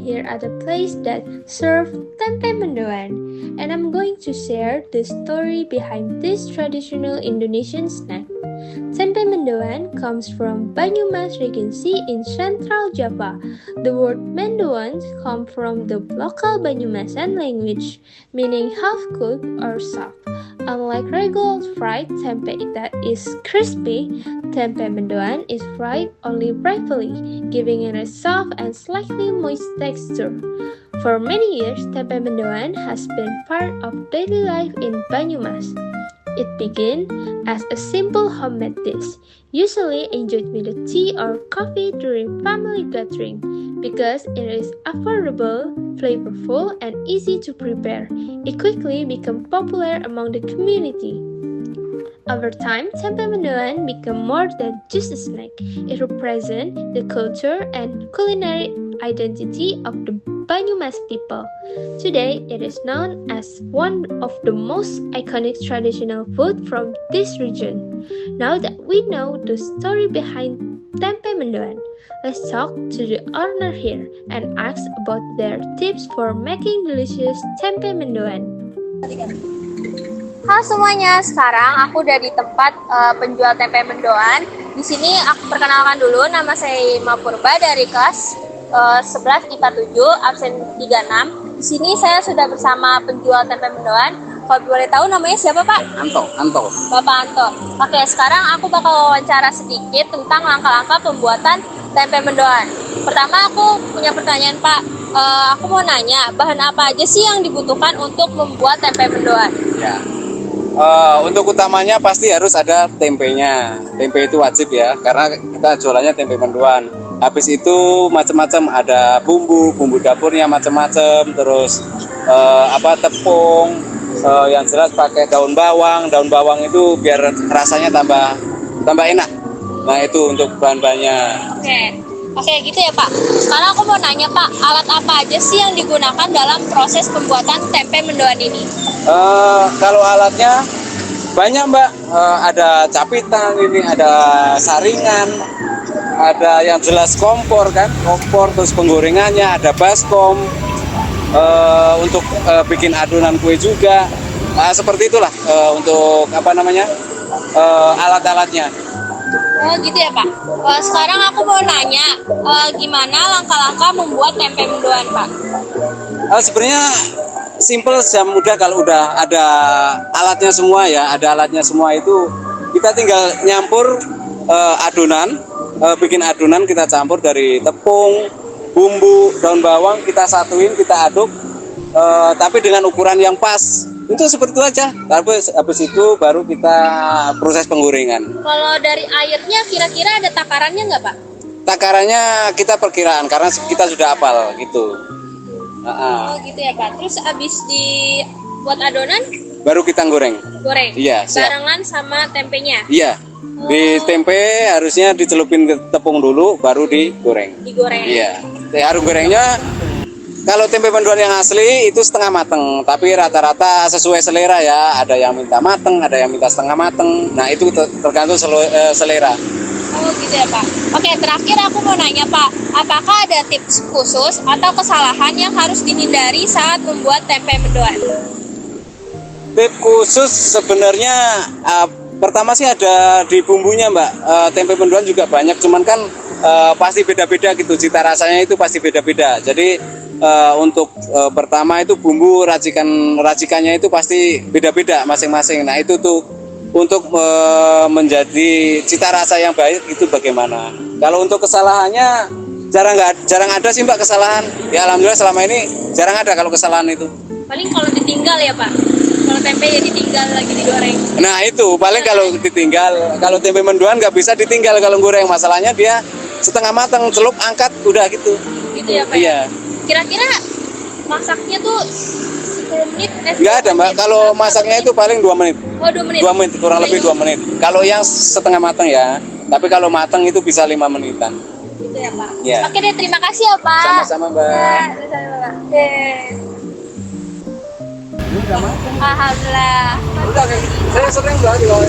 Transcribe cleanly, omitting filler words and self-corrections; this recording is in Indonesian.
here at a place that serves tempe mendoan, and I'm going to share the story behind this traditional Indonesian snack. Tempe mendoan comes from Banyumas Regency in Central Java. The word mendoan comes from the local Banyumasan language, meaning half-cooked or soft. Unlike regular fried tempe that is crispy, tempe mendoan is fried only briefly, giving it a soft and slightly moist texture. For many years, tempe mendoan has been part of daily life in Banyumas. It began as a simple homemade dish, usually enjoyed with a tea or coffee during family gathering. Because it is affordable, flavorful, and easy to prepare, it quickly became popular among the community. Over time, tempe mendoan became more than just a snack. It represents the culture and culinary identity of the Banyumas people. Today, it is known as one of the most iconic traditional food from this region. Now that we know the story behind tempe mendoan, let's talk to the owner here and ask about their tips for making delicious tempe mendoan. Halo semuanya, sekarang aku udah di tempat penjual tempe mendoan. Di sini aku perkenalkan dulu, nama saya Ima Purba dari kelas 11 IPA 7, absen 36. Di sini saya sudah bersama penjual tempe mendoan. Kalau boleh tahu namanya siapa, Pak? Anto. Bapak Anto. Oke, sekarang aku bakal wawancara sedikit tentang langkah-langkah pembuatan tempe mendoan. Pertama, aku punya pertanyaan, Pak. Aku mau nanya, bahan apa aja sih yang dibutuhkan untuk membuat tempe mendoan? Ya. Untuk utamanya pasti harus ada tempenya. Tempe itu wajib ya, karena kita jualannya tempe mendoan. Habis itu macam-macam, ada bumbu dapurnya macam-macam, terus tepung, yang jelas pakai daun bawang. Daun bawang itu biar rasanya tambah enak. Nah itu untuk bahan-bahannya. Oke, gitu ya Pak. Sekarang aku mau nanya Pak, alat apa aja sih yang digunakan dalam proses pembuatan tempe mendoan ini? Kalau alatnya banyak Mbak, ada capitan ini, ada saringan, ada yang jelas kompor, terus penggorengannya, ada baskom, untuk bikin adonan kue juga. Seperti itulah untuk alat-alatnya. Oh gitu ya Pak. Sekarang aku mau nanya, gimana langkah-langkah membuat tempe mendoan Pak? Sebenarnya simple dan mudah kalau udah ada alatnya semua ya. Ada alatnya semua itu kita tinggal nyampur adonan, bikin adonan, kita campur dari tepung, bumbu, daun bawang, kita satuin, kita aduk, tapi dengan ukuran yang pas. Itu seperti itu aja. Habis itu baru kita proses penggorengan. Kalau dari airnya kira-kira ada takarannya nggak Pak? Takarannya kita perkiraan karena kita sudah hafal gitu. Oh gitu ya Pak. Terus abis dibuat adonan? Baru kita goreng. Iya, siap. Barengan sama tempenya? Iya. Di tempe harusnya dicelupin ke tepung dulu, baru digoreng. Iya. Harus gorengnya. Kalau tempe mendoan yang asli itu setengah mateng, tapi rata-rata sesuai selera ya. Ada yang minta mateng, ada yang minta setengah mateng. Nah itu tergantung selera. Oh gitu ya Pak. Oke, terakhir aku mau nanya Pak, apakah ada tips khusus atau kesalahan yang harus dihindari saat membuat tempe mendoan? Tips khusus sebenarnya pertama sih ada di bumbunya Mbak. Tempe mendoan juga banyak, cuman kan pasti beda-beda gitu. Cita rasanya itu pasti beda-beda. Jadi untuk pertama itu bumbu racikannya itu pasti beda-beda masing-masing. Nah itu tuh untuk menjadi cita rasa yang baik itu bagaimana. Kalau untuk kesalahannya jarang ada sih Mbak kesalahan. Ya alhamdulillah selama ini jarang ada kalau kesalahan itu. Paling kalau ditinggal ya Pak. Kalau tempe ya ditinggal lagi digoreng. Nah itu paling kalau ditinggal. Kalau tempe mendoan nggak bisa ditinggal kalau goreng. Masalahnya dia setengah matang, celup, angkat, udah gitu. Gitu ya Pak. Iya. Kira-kira masaknya tuh 10 menit? Nggak ada Mbak, kalau masaknya itu paling 2 menit. Oh 2 menit? 2 menit, kurang lebih 2 menit. Kalau yang setengah matang ya, tapi kalau matang itu bisa 5 menitan. Gitu ya Pak? Ya. Oke deh, terima kasih ya Pak. Sama-sama Mbak. Ya, sama-sama. Alhamdulillah. Udah, saya sering banget kalau